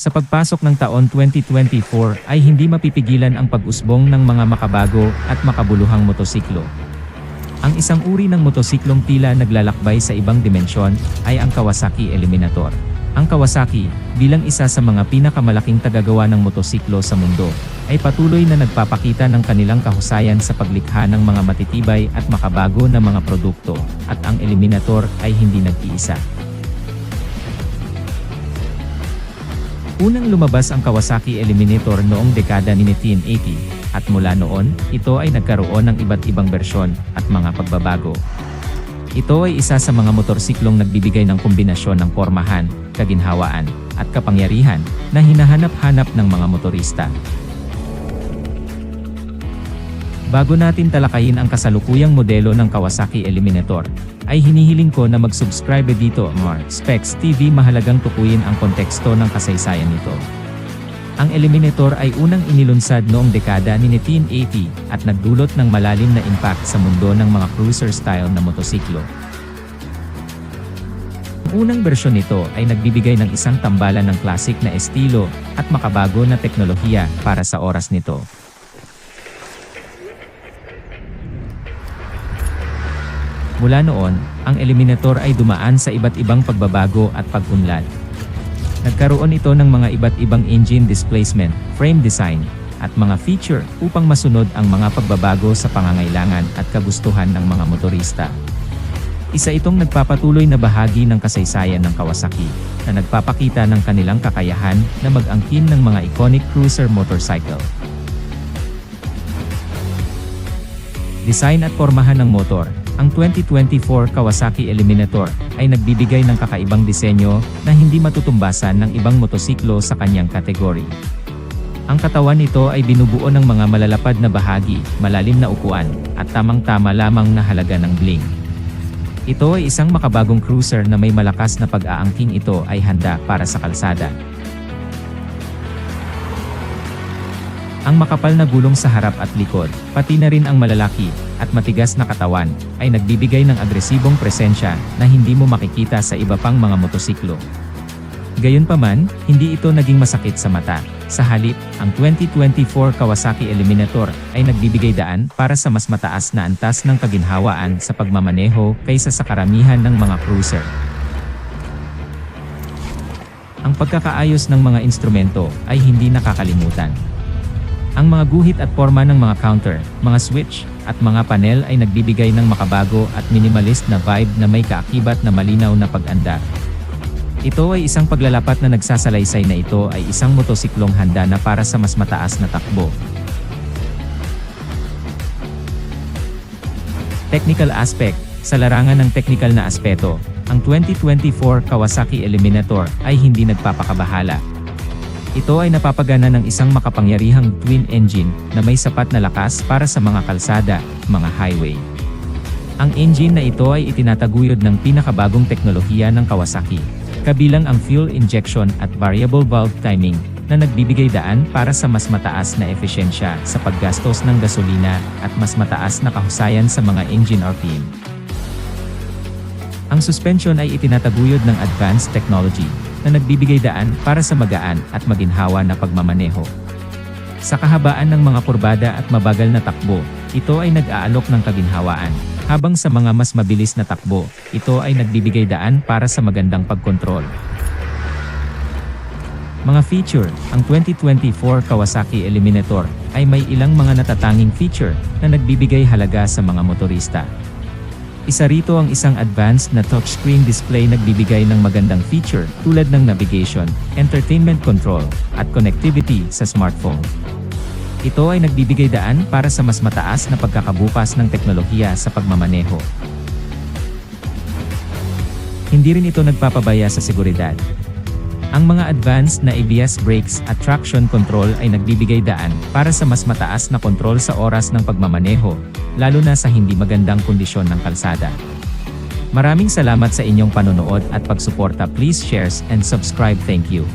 Sa pagpasok ng taon 2024 ay hindi mapipigilan ang pag-usbong ng mga makabago at makabuluhang motosiklo. Ang isang uri ng motosiklong tila naglalakbay sa ibang dimensyon ay ang Kawasaki Eliminator. Ang Kawasaki, bilang isa sa mga pinakamalaking tagagawa ng motosiklo sa mundo, ay patuloy na nagpapakita ng kanilang kahusayan sa paglikha ng mga matitibay at makabago na mga produkto, at ang Eliminator ay hindi nag-iisa. Unang lumabas ang Kawasaki Eliminator noong dekada ni 1980, at mula noon, ito ay nagkaroon ng iba't ibang bersyon at mga pagbabago. Ito ay isa sa mga motorsiklong nagbibigay ng kombinasyon ng pormahan, kaginhawaan, at kapangyarihan na hinahanap-hanap ng mga motorista. Bago natin talakayin ang kasalukuyang modelo ng Kawasaki Eliminator, ay hinihiling ko na mag-subscribe dito, Specs TV. Mahalagang tukuyin ang konteksto ng kasaysayan nito. Ang Eliminator ay unang inilunsad noong dekada ni 1980 at nagdulot ng malalim na impact sa mundo ng mga cruiser-style na motosiklo. Ang unang bersyon nito ay nagbibigay ng isang tambalan ng klasik na estilo at makabago na teknolohiya para sa oras nito. Mula noon, ang Eliminator ay dumaan sa iba't ibang pagbabago at pag-unlad. Nagkaroon ito ng mga iba't ibang engine displacement, frame design, at mga feature upang masunod ang mga pagbabago sa pangangailangan at kagustuhan ng mga motorista. Isa itong nagpapatuloy na bahagi ng kasaysayan ng Kawasaki, na nagpapakita ng kanilang kakayahan na mag-angkin ng mga iconic cruiser motorcycle. Design at pormahan ng motor. Ang 2024 Kawasaki Eliminator ay nagbibigay ng kakaibang disenyo na hindi matutumbasan ng ibang motosiklo sa kanyang kategory. Ang katawan nito ay binubuo ng mga malalapad na bahagi, malalim na upuan, at tamang-tama lamang na halaga ng bling. Ito ay isang makabagong cruiser na may malakas na pag-aangking. Ito ay handa para sa kalsada. Ang makapal na gulong sa harap at likod, pati na rin ang malalaki at matigas na katawan, ay nagbibigay ng agresibong presensya na hindi mo makikita sa iba pang mga motosiklo. Gayunpaman, hindi ito naging masakit sa mata. Sa halip, ang 2024 Kawasaki Eliminator ay nagbibigay daan para sa mas mataas na antas ng kaginhawaan sa pagmamaneho kaysa sa karamihan ng mga cruiser. Ang pagkakaayos ng mga instrumento ay hindi nakakalimutan. Ang mga guhit at porma ng mga counter, mga switch, at mga panel ay nagbibigay ng makabago at minimalist na vibe na may kaakibat na malinaw na pag-andar. Ito ay isang paglalapat na nagsasalaysay na ito ay isang motosiklong handa na para sa mas mataas na takbo. Technical aspect. Sa larangan ng technical na aspeto, ang 2024 Kawasaki Eliminator ay hindi nagpapakabahala. Ito ay napapagana ng isang makapangyarihang twin engine na may sapat na lakas para sa mga kalsada, mga highway. Ang engine na ito ay itinataguyod ng pinakabagong teknolohiya ng Kawasaki, kabilang ang fuel injection at variable valve timing, na nagbibigay daan para sa mas mataas na epesyensya sa paggastos ng gasolina at mas mataas na kahusayan sa mga engine RPM. Ang suspension ay itinataguyod ng advanced technology, na nagbibigay daan para sa magaan at maginhawa na pagmamaneho. Sa kahabaan ng mga kurbada at mabagal na takbo, ito ay nag-aalok ng kaginhawaan, habang sa mga mas mabilis na takbo, ito ay nagbibigay daan para sa magandang pagkontrol. Mga feature. Ang 2024 Kawasaki Eliminator ay may ilang mga natatanging feature na nagbibigay halaga sa mga motorista. Isa rito ang isang advanced na touchscreen display nagbibigay ng magandang feature tulad ng navigation, entertainment control, at connectivity sa smartphone. Ito ay nagbibigay daan para sa mas mataas na pagkakabukas ng teknolohiya sa pagmamaneho. Hindi rin ito nagpapabaya sa seguridad. Ang mga advanced na ABS brakes at traction control ay nagbibigay daan para sa mas mataas na kontrol sa oras ng pagmamaneho, lalo na sa hindi magandang kondisyon ng kalsada. Maraming salamat sa inyong panonood at pagsuporta. Please share and subscribe. Thank you.